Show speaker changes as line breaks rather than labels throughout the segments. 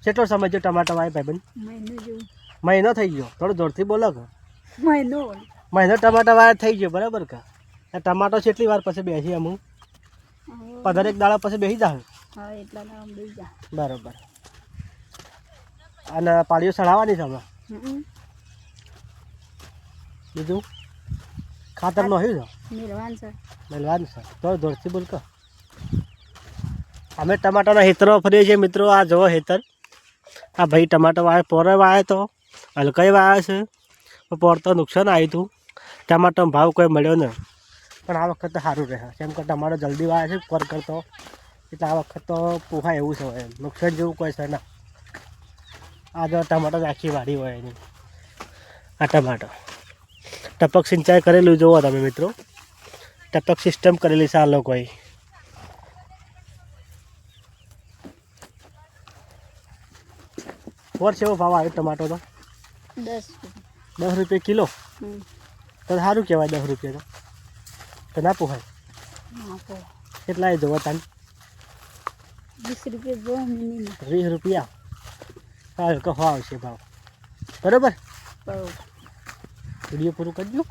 કેટલો સમય જો ટમાટર વાય ભાઈબંધ?
મહિનો જેવું.
મહિનો થઈ ગયો. થોડું જોરથી બોલો કે
મહિનો
મહિનો ટમાટર વાય થઈ ગયો બરાબર કે? ટમાટો કેટલી વાર પછી બેસી અમુક 15 દાડા પછી બેસી જાવ.
હા એટલા નામ દઈ જા.
બરાબર. અને પાળીઓ સડાવવાની છે હમણાં. બીજું ખાતર નાખ્યું છે?
નિર્વાણ છે.
મેલવાનું છે તો જોરથી બોલ કે. અમે ટમાટરના હેતરમાં ફરીએ છીએ મિત્રો. આ જુઓ હેતર. આ ભાઈ ટમાટર વાવે પોરે વાવે તો હલકાઈ વાવે છે પણ પોર તો નુકસાન આવ્યું હતું. ટમાટરનો ભાવ કોઈ મળ્યો નહીં પણ આ વખત તો સારું રહે કેમ કે ટમાટર જલ્દી વાવે છે પર કરતો એટલે આ વખત તો પોહાય એવું છે એમ નુકસાન જેવું કોઈ છે ના. આ જો ટમાટર આખી વાડી હોય એની. આ ટમાટર ટપક સિંચાઈ કરેલું જુઓ તમે મિત્રો. ટપક સિસ્ટમ કરેલી છે આ લોકોએ. ઓર કેવો ભાવ આવે ટમાટો તો? 10 રૂપિયા કિલો. તો સારું કહેવાય 10 રૂપિયા તો ના પોહાય. કેટલા એ જોવા તાન?
20 રૂપિયા જો મિનિમમ.
20 રૂપિયા હા કહો આવશે ભાવ બરાબર. વિડીયો પૂરું કરજો.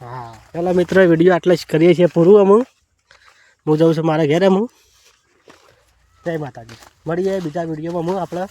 હા ચાલો મિત્રો વિડીયો આટલા જ કરીએ છીએ પૂરું. હું જાઉં છું મારા ઘરે. જય માતાજી. મળીએ બીજા વિડીયોમાં આપણે